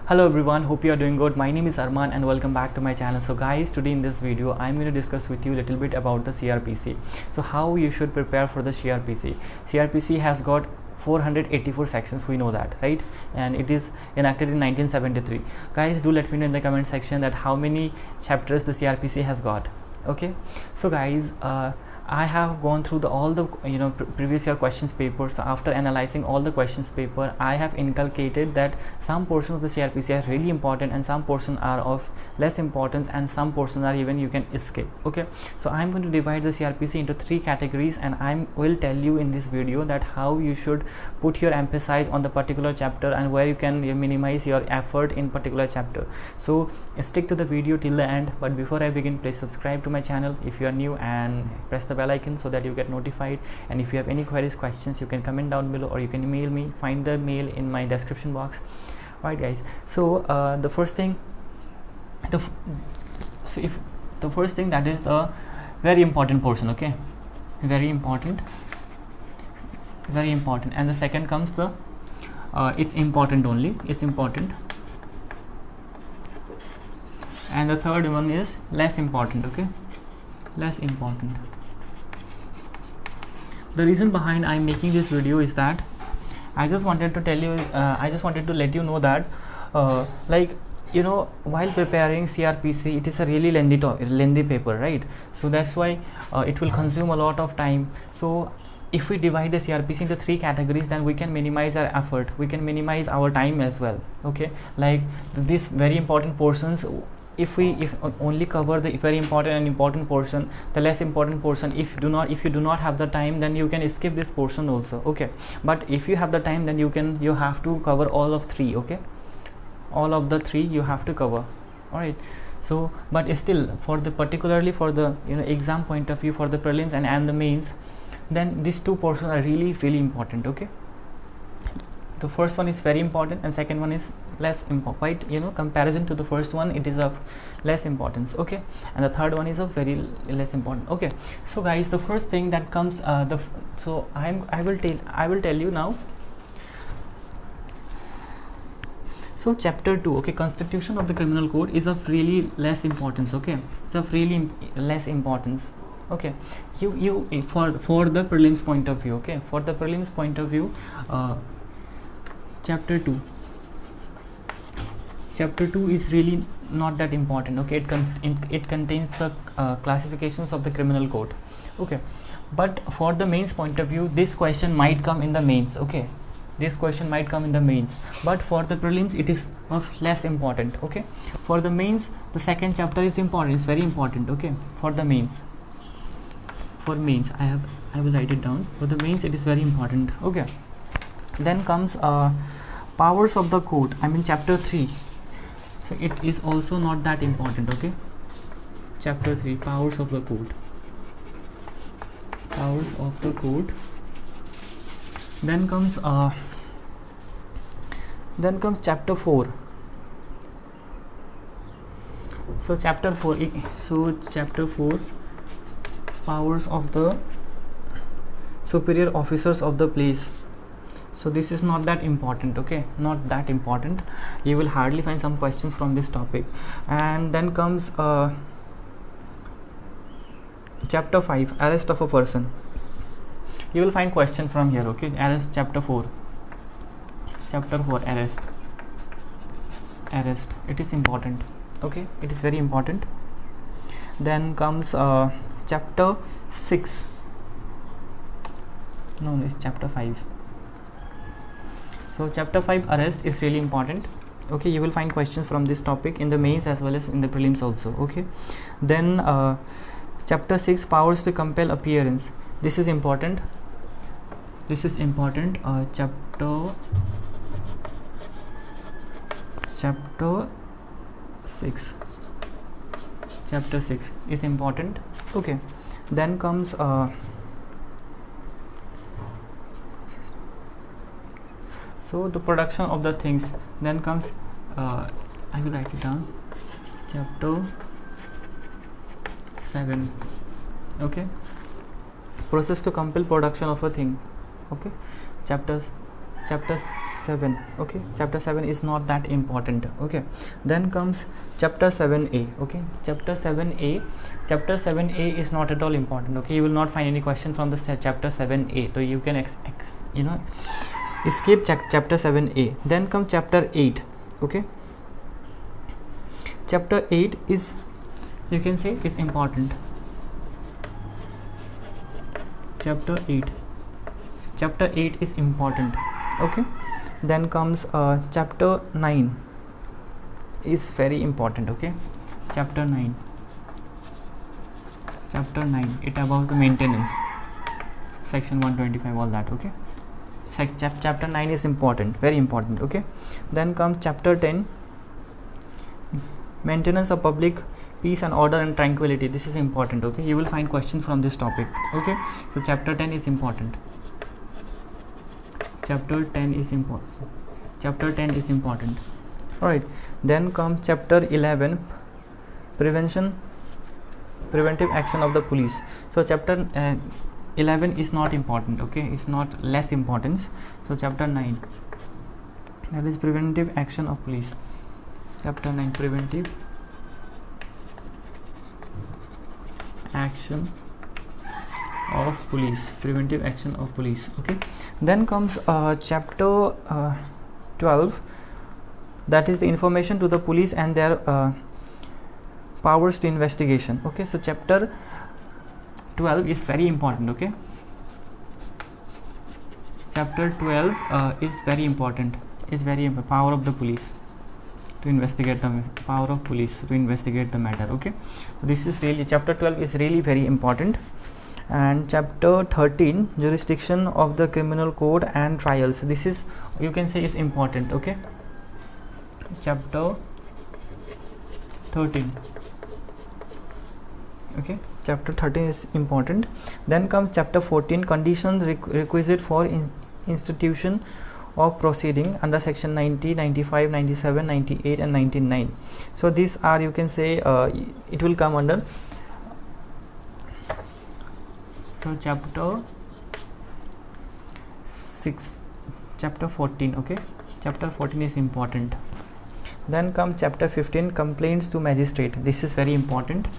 Hello everyone, hope you are doing good. My name is Arman and welcome back to my channel. So guys, today in this video I'm going to discuss with you a little bit about the CRPC. So how you should prepare for the CRPC. CRPC has got 484 sections, we know that, right? And it is enacted in 1973. Guys, do let me know in the comment section that how many chapters the CRPC has got. Okay, so guys, I have gone through all the previous year questions papers. After analyzing all the questions paper, I have inculcated that some portions of the CRPC are really important and some portions are of less importance and some portions are even you can skip. Okay, so I'm going to divide the CRPC into 3 categories and I will tell you in this video that how you should put your emphasis on the particular chapter and where you can minimize your effort in particular chapter. So stick to the video till the end, but before I begin, please subscribe to my channel if you are new and press the bell icon so that you get notified. And if you have any queries, questions, you can comment down below or you can email me. Find the mail in my description box. Right guys, so the first thing that is the very important portion. Okay, very important, and the second comes the it's important only, it's important, and the third one is less important. Okay, less important. The reason behind I'm making this video is that I just wanted to tell you, I just wanted to let you know that while preparing CRPC, it is a really lengthy paper, right? So that's why it will consume a lot of time. So if we divide the CRPC into 3 categories, then we can minimize our effort, we can minimize our time as well. Okay, like these very important portions, if only cover the very important and important portion, the less important portion, if you do not have the time, then you can skip this portion also. Okay, but if you have the time, then you have to cover all of 3. Okay, all of the 3 you have to cover. All right, so but still particularly for the exam point of view, for the prelims and the mains, then these 2 portions are really important. Okay, the first one is very important and second one is less important, quite comparison to the first one, it is of less importance. Okay, and the third one is of very less important. Okay, so guys, the first thing that comes I will tell you now. So chapter 2, okay, constitution of the criminal code, is of really less importance. Okay, it's of really less importance. Okay, you for the prelims point of view. Okay, for the prelims point of view, chapter 2 is really not that important. Okay, it contains the classifications of the criminal code. Okay, but for the mains point of view, this question might come in the mains. Okay, this question might come in the mains, but for the prelims it is of less important. Okay, for the mains, the second chapter is important, it's very important. Okay, for the mains, I will write it down. For the mains, it is very important. Okay, then comes powers of the code, I mean chapter 3. So it is also not that important. Okay, chapter 3, powers of the code, then comes chapter 4. So chapter 4, powers of the superior officers of the police. So this is not that important. Okay, not that important, you will hardly find some questions from this topic. And then comes chapter 5, arrest of a person. You will find question from here. Okay, arrest, chapter 4, arrest, it is important. Okay, it is very important. Then comes chapter 6, no, it's chapter 5. So chapter 5, arrest, is really important. Okay, you will find questions from this topic in the mains as well as in the prelims also. Okay, then chapter 6, powers to compel appearance. This is important. Chapter 6 is important. Okay, then comes so the production of the things. Then comes I will write it down, chapter 7. Okay, process to compel production of a thing. Okay, chapter chapter 7. Okay, chapter 7 is not that important. Okay, then comes chapter 7a. Okay, chapter 7a is not at all important. Okay, you will not find any question from the chapter 7a, so you can skip chapter 7a. Then come chapter 8. Okay, chapter 8 is, you can say, it's important. Chapter 8 is important. Okay, then comes chapter 9 is very important. Okay, chapter 9, it about the maintenance, section 125, all that. Okay, chapter 9 is important, very important. Okay, then comes chapter 10, maintenance of public peace and order and tranquility. This is important. Okay, you will find questions from this topic. Okay, so chapter 10 is important. Chapter 10 is important. All right, then comes chapter 11, preventive action of the police. So chapter 11 is not important. Okay, it's not less importance. So chapter 9, that is preventive action of police. Chapter 9, preventive action of police, preventive action of police. Okay, then comes chapter 12, that is the information to the police and their powers to investigation. Okay, so chapter 12 is very important. Okay, chapter 12 is very important, power of the police to investigate the matter. Okay, so this is really, chapter 12 is really very important. And chapter 13, jurisdiction of the criminal code and trials. This is, you can say, is important. Okay, chapter 13. Okay, chapter 13 is important. Then comes chapter 14, conditions requisite for institution of proceeding under section 90, 95, 97, 98 and 99. So these are, you can say, it will come under, so chapter 14. Okay, chapter 14 is important. Then come chapter 15, complaints to magistrate. This is very important.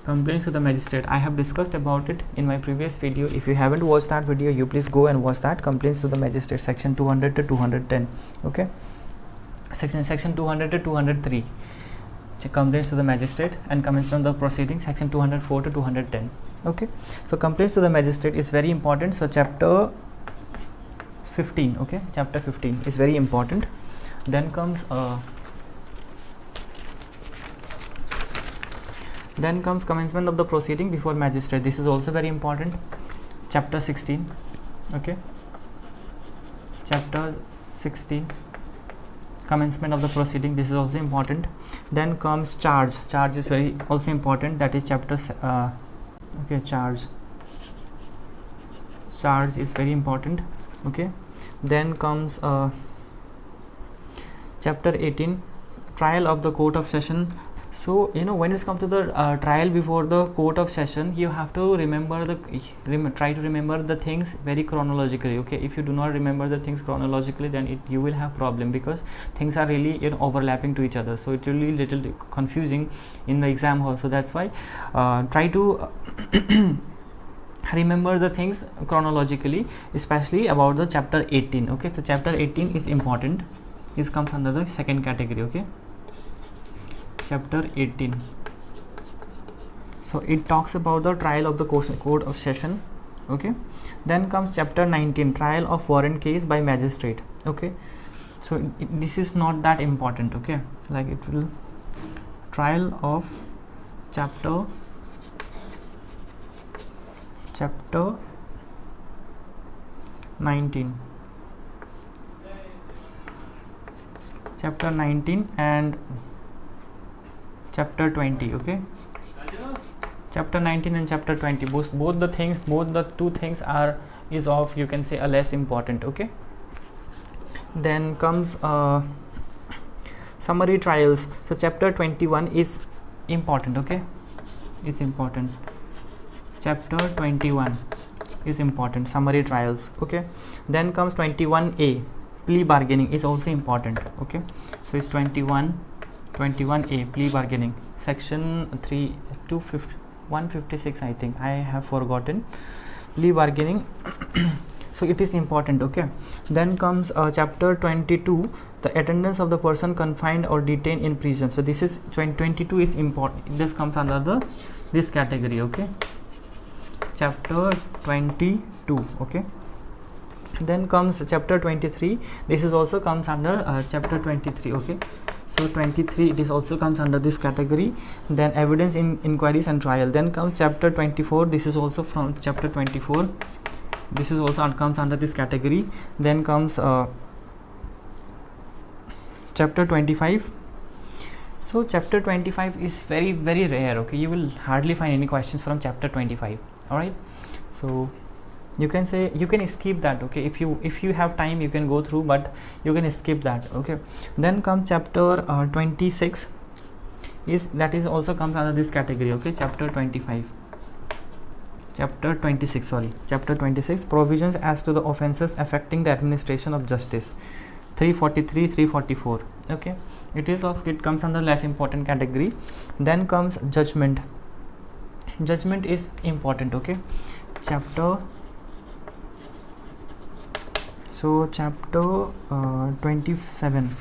Complaints to the magistrate, I have discussed about it in my previous video. If you haven't watched that video, you please go and watch that. Complaints to the magistrate, section 200 to 210. Okay, section 200 to 203, complaints to the magistrate and commencement of the proceeding, section 204 to 210. Okay, so complaints to the magistrate is very important. So chapter 15. Okay, chapter 15 is very important. Then comes commencement of the proceeding before magistrate. This is also very important. Chapter 16. Okay, chapter 16, commencement of the proceeding. This is also important. Then comes charge is very also important. That is chapter okay, charge is very important. Okay, then comes chapter 18, trial of the court of session. So when it's come to the trial before the court of session, you have to try to remember the things very chronologically. Okay, if you do not remember the things chronologically, then you will have problem, because things are really overlapping to each other, so it will be little confusing in the exam hall. So that's why try to remember the things chronologically, especially about the chapter 18. Okay, so chapter 18 is important. This comes under the second category. Okay, chapter 18, so it talks about the trial of the court of session. Okay, then comes chapter 19, trial of warrant case by magistrate. Okay, so this is not that important. Okay, like it will, trial of chapter 19, and chapter 20. Okay, chapter 19 and chapter 20, both the two things is of, you can say, a less important. Okay, then comes summary trials. So chapter 21 is important. Okay, it's important. Chapter 21, is important, summary trials. Okay, then comes 21A, plea bargaining is also important. Okay, so it's 21A, plea bargaining, section 156, I think, I have forgotten, plea bargaining. So it is important. Okay, then comes chapter 22, the attendance of the person confined or detained in prison. So this is 22 is important, this comes under this category. Okay, chapter 22. Okay, then comes chapter 23, this is also comes under chapter 23. Okay, so 23, it is also comes under this category. Then evidence in inquiries and trial. Then comes chapter 24, this is also from chapter 24, this is also comes under this category. Then comes chapter 25. So chapter 25 is very rare. Okay, you will hardly find any questions from chapter 25. All right, so you can say you can skip that. Okay, if you have time you can go through, but you can skip that. Okay, then comes chapter 26, that is also comes under this category. Okay, chapter 26, provisions as to the offences affecting the administration of justice, 343, 344. Okay, it comes under less important category. Then comes judgment is important. Okay, chapter 27.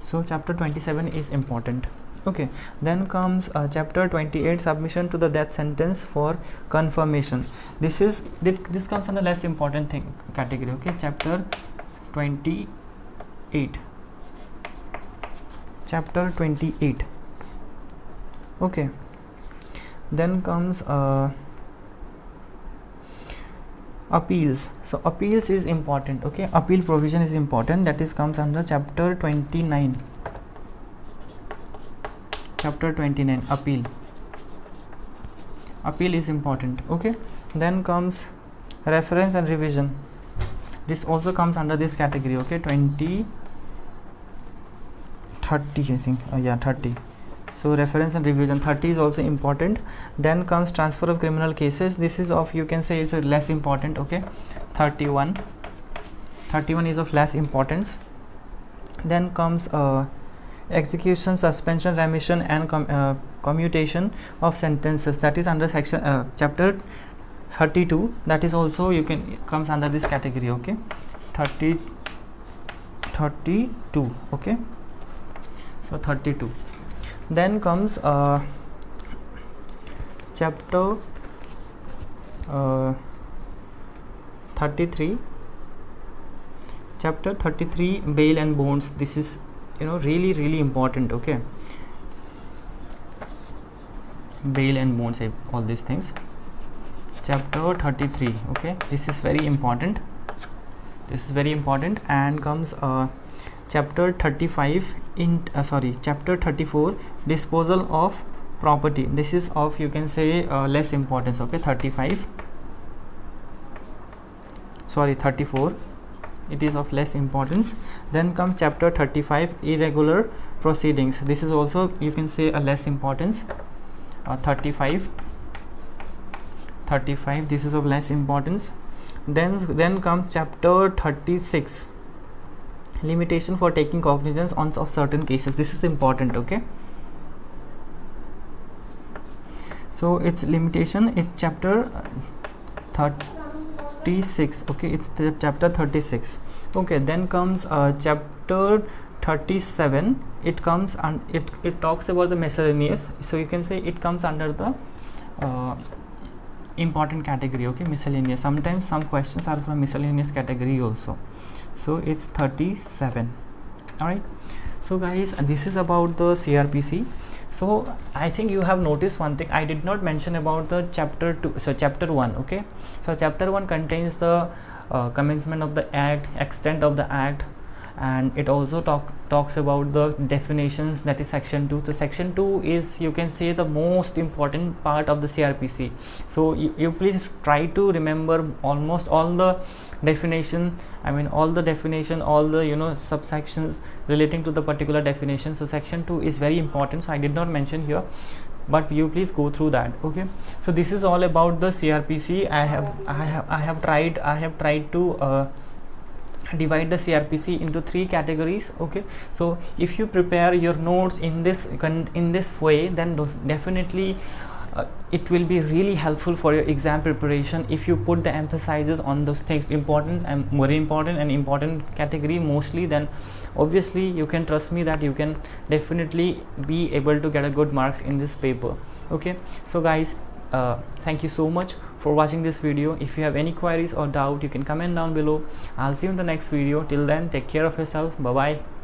So chapter 27 is important. Okay, then comes chapter 28, submission to the death sentence for confirmation. This comes under less important category. Okay, chapter 28. Okay, then comes appeals. So appeals is important. Okay, appeal provision is important, that is comes under chapter 29. Appeal is important. Okay, then comes reference and revision, this also comes under this category. Okay, 30, I think, 30. So reference and revision, 30 is also important. Then comes transfer of criminal cases, this is of, you can say, it's less important. Okay, 31 is of less importance. Then comes execution, suspension, remission and commutation of sentences, that is under section chapter 32, that is also comes under this category. Okay, 32. Okay, so 32. Then comes chapter 33, bail and bonds, this is really important. Okay, bail and bonds, all these things, chapter 33. Okay, this is very important, and comes chapter 35 chapter 34, disposal of property, this is of, you can say, less importance. Okay, 34, it is of less importance. Then come chapter 35, irregular proceedings, this is also, you can say, a less importance. 35, this is of less importance. Then come chapter 36, limitation for taking cognizance of certain cases, this is important. Okay, so its limitation is chapter 36. Okay, it's the chapter 36. Okay, then comes chapter 37, it comes and it talks about the miscellaneous, so you can say it comes under the important category. Okay, miscellaneous, sometimes some questions are from miscellaneous category also, so it's 37. All right, so guys, this is about the CRPC. So I think you have noticed one thing, I did not mention about the chapter 2. So chapter 1. Okay, so chapter 1 contains the commencement of the act, extent of the act, and it also talks about the definitions, that is section 2. So section 2 is, you can say, the most important part of the CRPC. So you please try to remember almost all the definition, all the subsections relating to the particular definition. So section 2 is very important, so I did not mention here. but you please go through that. Okay, so this is all about the CRPC. I have tried to divide the CRPC into 3 categories. Okay, so if you prepare your notes in this way, then definitely it will be really helpful for your exam preparation. If you put the emphasis on those things, important and very important and important category mostly, then obviously you can trust me that you can definitely be able to get a good marks in this paper. Okay, so guys, thank you so much for watching this video. If you have any queries or doubt, you can comment down below. I'll see you in the next video. Till then, take care of yourself. Bye bye.